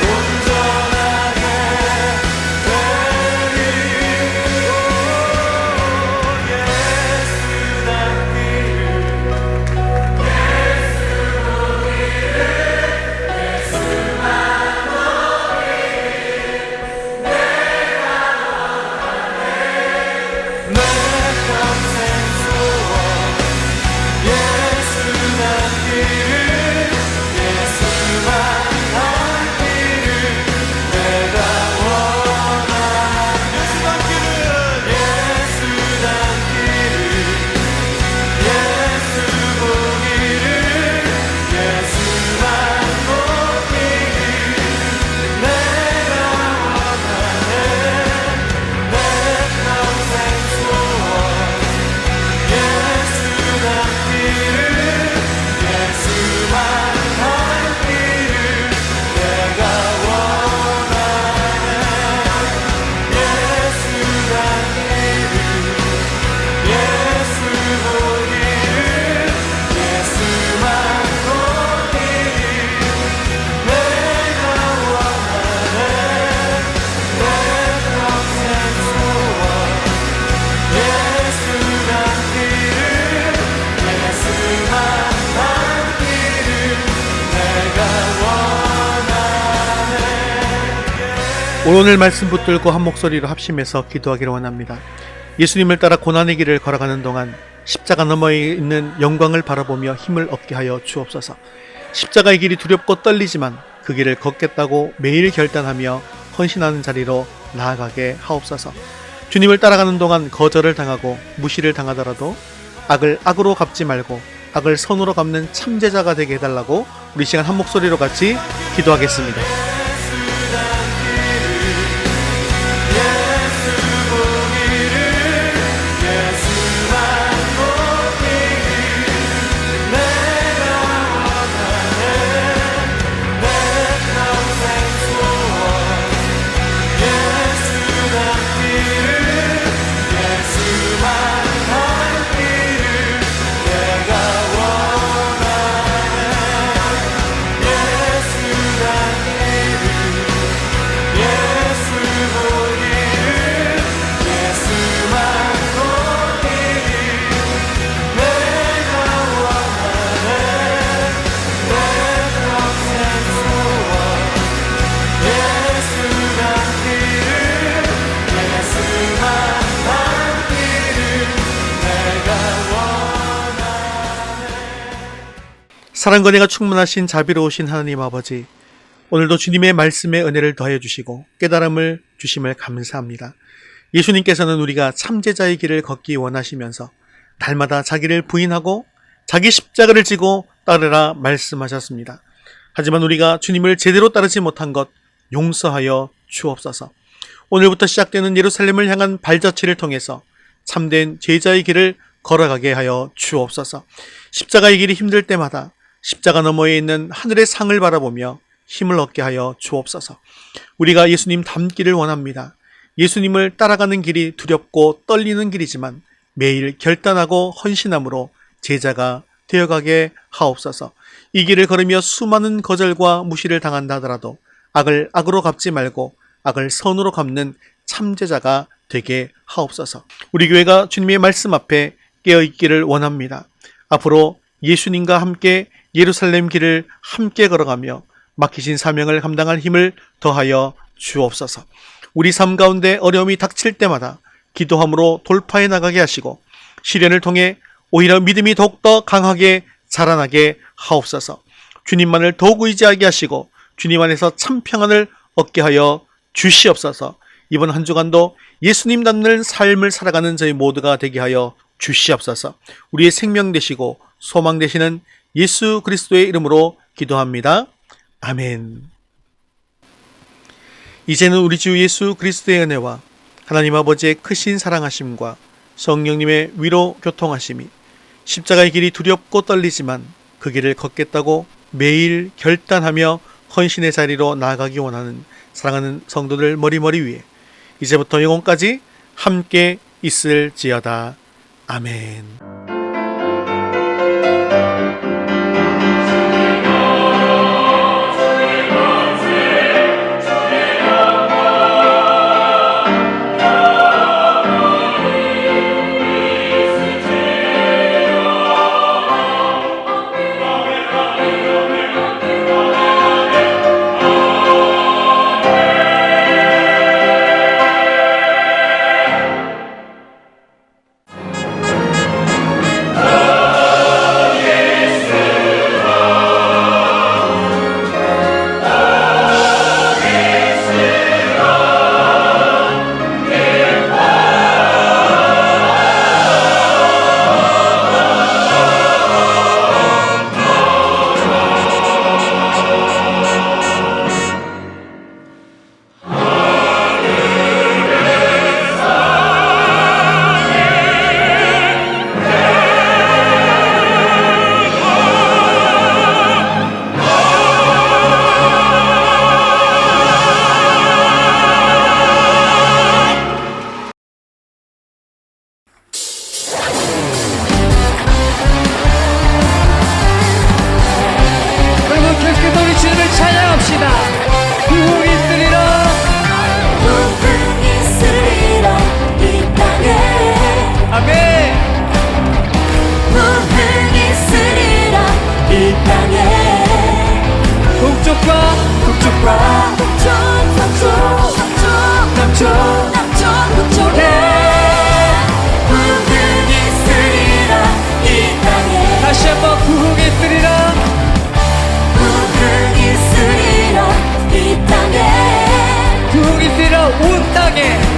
온전하게 되리. 오늘 말씀 붙들고 한 목소리로 합심해서 기도하기를 원합니다. 예수님을 따라 고난의 길을 걸어가는 동안 십자가 너머에 있는 영광을 바라보며 힘을 얻게 하여 주옵소서. 십자가의 길이 두렵고 떨리지만 그 길을 걷겠다고 매일 결단하며 헌신하는 자리로 나아가게 하옵소서. 주님을 따라가는 동안 거절을 당하고 무시를 당하더라도 악을 악으로 갚지 말고 악을 선으로 갚는 참제자가 되게 해달라고 우리 시간 한 목소리로 같이 기도하겠습니다. 사랑과 은혜가 충만하신 자비로우신 하나님 아버지, 오늘도 주님의 말씀에 은혜를 더해 주시고 깨달음을 주심을 감사합니다. 예수님께서는 우리가 참제자의 길을 걷기 원하시면서 날마다 자기를 부인하고 자기 십자가를 지고 따르라 말씀하셨습니다. 하지만 우리가 주님을 제대로 따르지 못한 것 용서하여 주옵소서. 오늘부터 시작되는 예루살렘을 향한 발자취를 통해서 참된 제자의 길을 걸어가게 하여 주옵소서. 십자가의 길이 힘들 때마다 십자가 너머에 있는 하늘의 상을 바라보며 힘을 얻게 하여 주옵소서. 우리가 예수님 닮기를 원합니다. 예수님을 따라가는 길이 두렵고 떨리는 길이지만 매일 결단하고 헌신함으로 제자가 되어가게 하옵소서. 이 길을 걸으며 수많은 거절과 무시를 당한다 하더라도 악을 악으로 갚지 말고 악을 선으로 갚는 참제자가 되게 하옵소서. 우리 교회가 주님의 말씀 앞에 깨어있기를 원합니다. 앞으로 예수님과 함께 예루살렘 길을 함께 걸어가며 맡기신 사명을 감당할 힘을 더하여 주옵소서. 우리 삶 가운데 어려움이 닥칠 때마다 기도함으로 돌파해 나가게 하시고 시련을 통해 오히려 믿음이 더욱더 강하게 자라나게 하옵소서. 주님만을 더욱 의지하게 하시고 주님 안에서 참 평안을 얻게 하여 주시옵소서. 이번 한 주간도 예수님 닮는 삶을 살아가는 저희 모두가 되게 하여 주시옵소서. 우리의 생명 되시고 소망 되시는 예수 그리스도의 이름으로 기도합니다. 아멘. 이제는 우리 주 예수 그리스도의 은혜와 하나님 아버지의 크신 사랑하심과 성령님의 위로 교통하심이 십자가의 길이 두렵고 떨리지만 그 길을 걷겠다고 매일 결단하며 헌신의 자리로 나아가기 원하는 사랑하는 성도들 머리머리 위에 이제부터 영원까지 함께 있을지어다. 아멘. 여러분 계속해서 우리 주님을 찬양합시다. 부흥이 있으리라. 부흥이 있으리라 이 땅에. 아멘. 부흥이 있으리라 이 땅에. 동쪽과 북쪽과 서쪽 남쪽 북쪽에 부흥이 있으리라 이 땅에. 다시 한번 부흥이 있으리라. 부흥이 있으리라 이 땅에. 부흥이 있으리라 온 땅에.